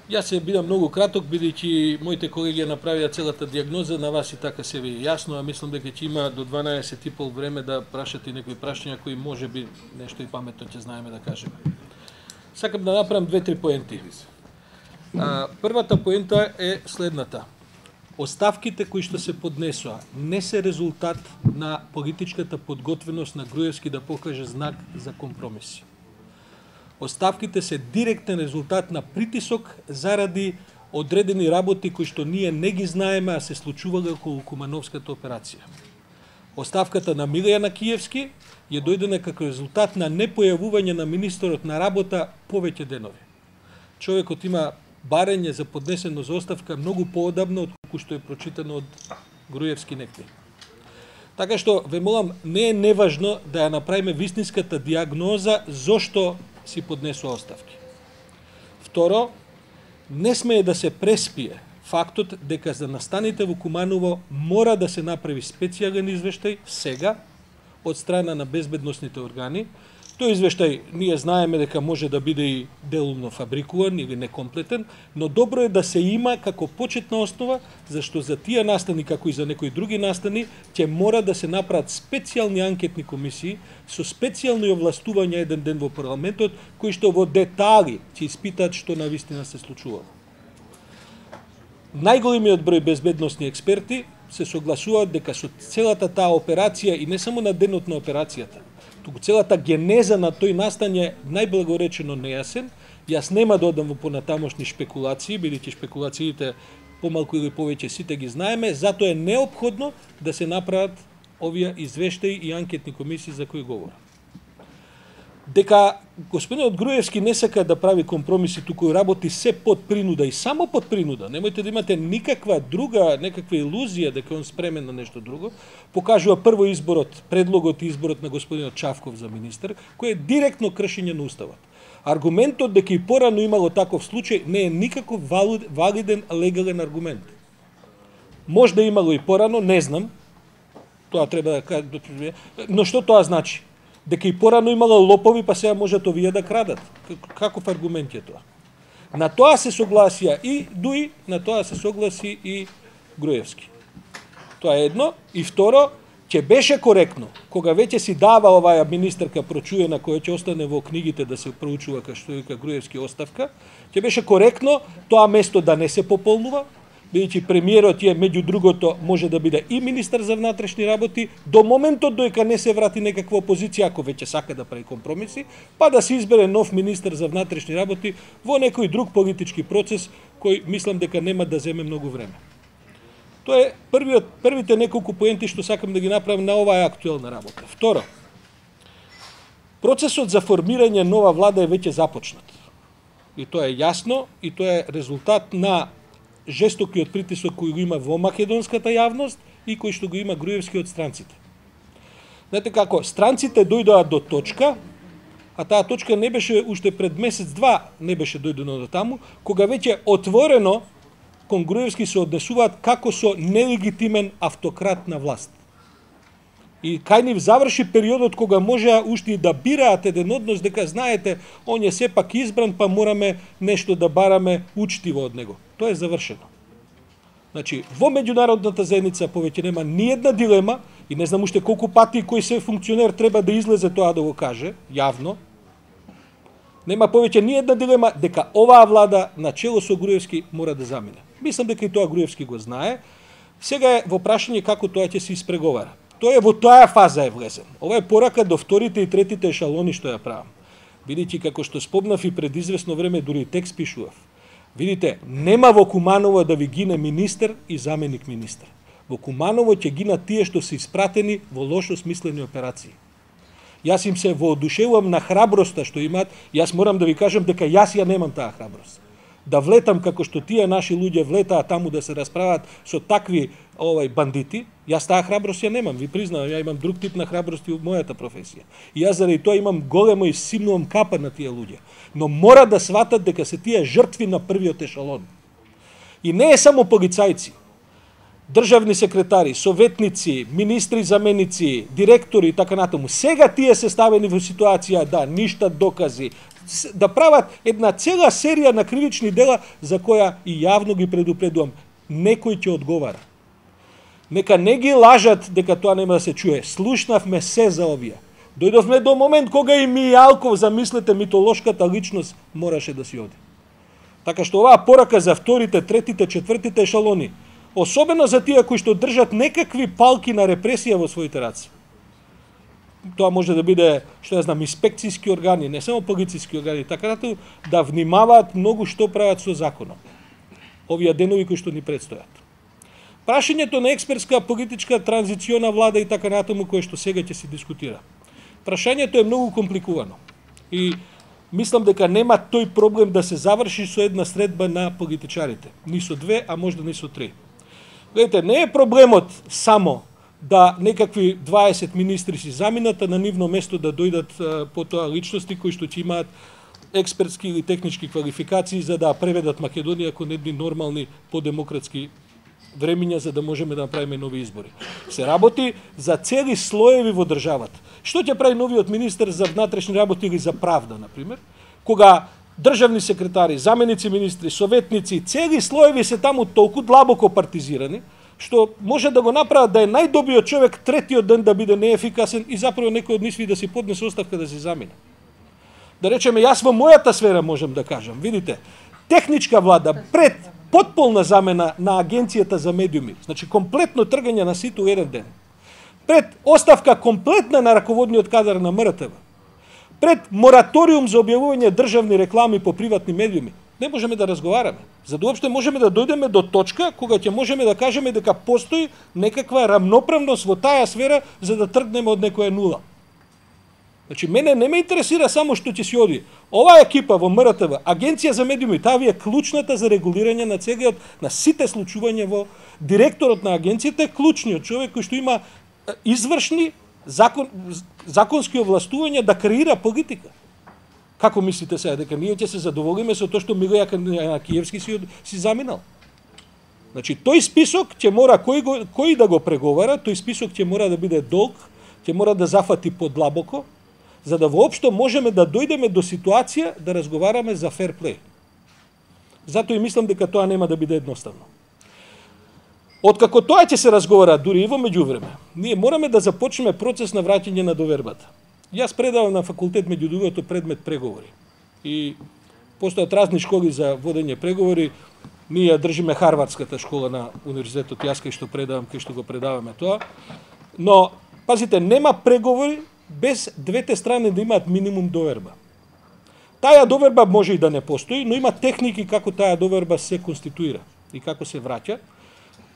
Јас се бидам многу краток, бидејќи моите колеги ја направија целата дијагноза, на вас и така се ви е јасно, а мислам дека ќе има до 12:30 време да прашате некои прашања кои може би нешто и паметно ќе знаеме да кажеме. Сакам да направам 2-3 поенти. Првата поента е следната. Оставките кои што се поднесоа не се резултат на политичката подготвеност на Груевски да покаже знак за компромиси. Оставките се директен резултат на притисок заради одредени работи кои што ние не ги знаеме, а се случувале околу Кумановската операција. Оставката на Милијана Киевски ја дојдена како резултат на непојавување на министерот на работа повеќе денови. Човекот има барање за поднесено за оставка многу поодамно од колку што е прочитано од Груевски некој. Така што, ве молам, не е неважно да ја направиме вистинската дијагноза зошто си поднесува оставки. Второ, не смее да се преспие фактот дека за настаните во Куманово мора да се направи специјален извештај сега од страна на безбедносните органи. Тој извештај ние знаеме дека може да биде и делумно фабрикуван или некомплетен, но добро е да се има како почетна основа, зашто за тие настани, како и за некои други настани, ќе мора да се направат специјални анкетни комисии со специјално овластување еден ден во парламентот, кои што во детали ќе испитаат што навистина се случувало. Најголемиот број безбедносни експерти се согласуваат дека со целата таа операција и не само на денот на операцијата, туку целата генеза на тој настан е најблагоречено нејасен. Јас нема да одам во понатамошни шпекулации, бидејќи шпекулациите помалку или повеќе сите ги знаеме, затоа е неопходно да се направат овие извештаи и анкетни комисии за кои говорам. Дека господинот Груевски не сака да прави компромиси, туку работи се под принуда и само под принуда, немојте да имате никаква друга, некаква илузија дека он спремен на нешто друго, покажува прво изборот, предлогот и изборот на господинот Чавков за министер, кој е директно кршење на уставот. Аргументот дека и порано имало таков случај не е никако валиден легален аргумент. Може да имало и порано, не знам, тоа треба да кажа, но што тоа значи? Дека и порано имала лопови, па сега можат овие да крадат. Каков аргумент е тоа? На тоа се согласија и Дуи, на тоа се согласи и Груевски. Тоа е едно. И второ, ќе беше коректно, кога веќе си дава оваа министерка прочуена, која ќе остане во книгите да се проучува како што вика Груевски оставка, ќе беше коректно тоа место да не се пополнува, бидејќи премиерот е, меѓу другото, може да биде и министер за внатрешни работи, до моментот доека не се врати некаква опозиција, ако веќе сака да прави компромиси, па да се избере нов министер за внатрешни работи во некој друг политички процес, кој мислам дека нема да земе многу време. Тоа е првите неколку поенти што сакам да ги направам на оваа актуелна работа. Второ, процесот за формирање нова влада е веќе започнат. И тоа е јасно, и тоа е резултат на жестокиот притисок кој го има во македонската јавност и кој што го има Груевски од странците. Знаете како, странците дојдоа до точка, а таа точка не беше уште пред месец-два, не беше дојдено до таму, кога веќе отворено кон Груевски се однесуваат како со нелегитимен автократ на власт. И кај нив заврши периодот кога можеа уште и да бираат еден однос, дека знаете, он е сепак избран, па мораме нешто да бараме учтиво од него. Тоа е завршено. Значи, во меѓународната заедница повеќе нема ни една дилема, и не знам уште колку пати кој се функционер треба да излезе тоа да го каже, јавно, нема повеќе ни една дилема дека оваа влада на чело со Груевски мора да замине. Мислам дека и тоа Груевски го знае. Сега е во прашање како тоа ќе се испреговара. Тоа е во таа фаза е влезен. Ова е порака до вторите и третите ешалони што ја правам. Видите, како што спомнав и пред известно време, дури текст пишував. Видите, нема во Куманово да ви гине министер и заменик министер. Во Куманово ќе гинат тие што се испратени во лошо смислени операции. Јас им се воодушевувам на храброста што имаат. Јас морам да ви кажам дека јас ја немам таа храброст. Да влетам како што тие наши луѓе влетаа таму да се расправаат со такви бандити, јас таа храброст ја немам. Ви признавам, ја имам друг тип на храброст и во мојата професија. И јас заради тоа имам големо и симнувам капа на тие луѓе. Но мора да сватат дека се тие жртви на првиот ешалон. И не е само полицајци. Државни секретари, советници, министри, заменици, директори и така натаму. Сега тие се ставени во ситуација да ништат докази, да прават една цела серија на кривични дела за која и јавно ги предупредувам, некој ќе одговара. Нека не ги лажат дека тоа нема да се чуе. Слушнавме се за овие. Дојдовме до момент кога и Мијалков, замислете, митолошката личност, мораше да си оди. Така што оваа порака за вторите, третите, четвртите ешалони, особено за тие кои што држат некакви палки на репресија во своите раце. Тоа може да биде, што ја знам, инспекцијски органи, не само полициски органи, така да внимаваат многу што прават со законот. Овие денови кои што ни предстојат. Прашањето на експертска политичка транзициона влада и така натаму кое што сега ќе се дискутира. Прашањето е многу компликувано и мислам дека нема тој проблем да се заврши со една средба на политичарите. Ни со две, а можда ни со три. Гледате, не е проблемот само да некакви 20 министри си заминат, а на нивно место да дојдат потоа личности кои што ќе имаат експертски или технички квалификации за да преведат Македонија кон едни нормални подемократски времиња за да можеме да направиме нови избори. Се работи за цели слоеви во државата. Што ќе прави новиот министер за внатрешни работи или за правда, например, кога државни секретари, заменици министри, советници, цели слоеви се таму толку длабоко партизирани, што може да го направат да е најдобриот човек третиот ден да биде неефикасен и заправо некој од нив да си поднесе оставка да се замине. Да речеме, јас во мојата сфера можам да кажам, видите, техничка влада пред потполна замена на агенцијата за медиуми, значи комплетно тргање на сито еден ден, пред оставка комплетна на раководниот кадар на МРТВ, пред мораториум за објавување државни реклами по приватни медиуми, не можеме да разговараме. За да уопште можеме да дојдеме до точка кога ќе можеме да кажеме дека постои некаква рамноправност во таа сфера за да тргнеме од некоја нула. Значи, мене не ме интересира само што ќе си оди. Оваа екипа во МРТВ, Агенција за медиуми, таа ви е клучната за регулирање на целиот, на сите случувања во директорот на агенцијата е клучниот човек кој што има извршни законски овластувања да креира политика. Како мислите сега дека ние ќе се задоволиме со тоа што Милеја Киевски си заминал? Значи, тој список ќе мора кој да го преговара, тој список ќе мора да биде долг, ќе мора да зафати подлабоко, за да воопшто можеме да дојдеме до ситуација да разговараме за фер плей. Затоа и мислам дека тоа нема да биде едноставно. Откако тоа ќе се разговара, дури и во меѓувреме, ние мораме да започнеме процес на враќање на довербата. Јас предавам на факултет меѓу другото предмет преговори. И постојат разни школи за водење преговори. Ние ја држиме Харвардската школа на универзитетот, јас кај што предавам, кај што го предаваме тоа. Но, пазите, нема преговори без двете страни да имаат минимум доверба. Таа доверба може и да не постои, но има техники како таа доверба се конституира и како се враќа.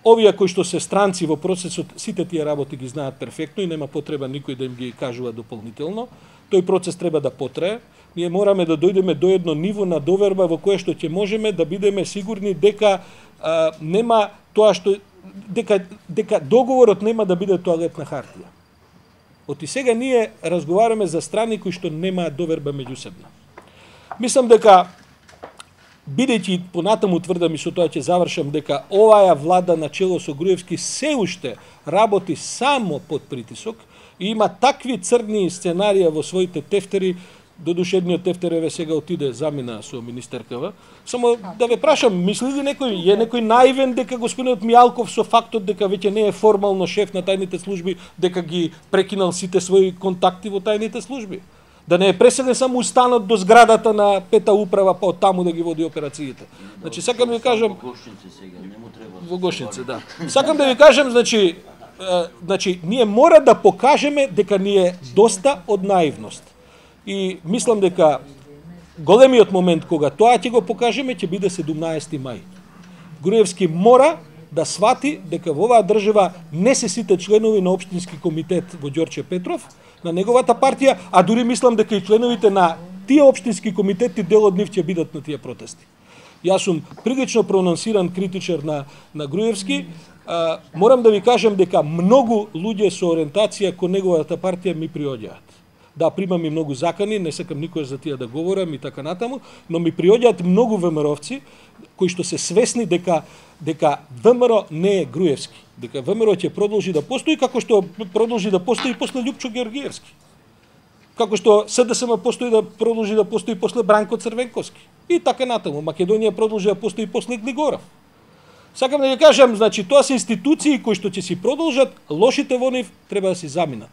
Овие кои што се странци во процесот, сите тие работи ги знаат перфектно и нема потреба никој да им ги кажува дополнително. Тој процес треба да потрае. Ние мораме да дојдеме до едно ниво на доверба во кое што ќе можеме да бидеме сигурни дека нема тоа што дека договорот нема да биде тоалетна хартија. Оти сега ние разговараме за страни кои што немаат доверба меѓусебно. Мислам дека бидејќи понатаму тврдам и со тоа ќе завршам дека оваа влада на чело со Груевски се уште работи само под притисок и има такви црни сценарија во своите тефтери. Додуше едниот тефтер еве сега отиде, замина со министеркава. Само да ве прашам, мисли ли некој наивен дека господинот Мијалков со фактот дека веќе не е формално шеф на тајните служби, дека ги прекинал сите своји контакти во тајните служби? Да не е преселен само устанот до зградата на пета управа, па од таму да ги води операциите. Значи, сакам да ви кажам... Во Гошнице, да. Сакам да ви кажам, значи, ние мора да покажеме дека ни е доста од наивност. И мислам дека големиот момент кога тоа ќе го покажеме ќе биде 17 мај. Груевски мора да свати дека во оваа држава не се сите членови на општински комитет во Ѓорче Петров, на неговата партија, а дури мислам дека и членовите на тие општински комитети дел од нив ќе бидат на тие протести. Јас сум прилично прононсиран критичар на Груевски. Морам да ви кажам дека многу луѓе со ориентација кон неговата партија ми приоѓаат. Да, примам и многу закани, не сакам никош за тие да говорам и така натаму, но ми приоѓаат многу ВМРО-вци кои што се свесни дека ВМРО не е Груевски, дека ВМРО ќе продолжи да постои како што продолжи да постои после Љупчо Георгиевски. како што СДСМ постои да продолжи да постои после Бранко Црвенковски. И така натаму. Македонија продолжи да постои после Глигоров. Сакам да ја кажам, значи, тоа се институции кои што ќе си продолжат, лошите во нив треба да си заминат.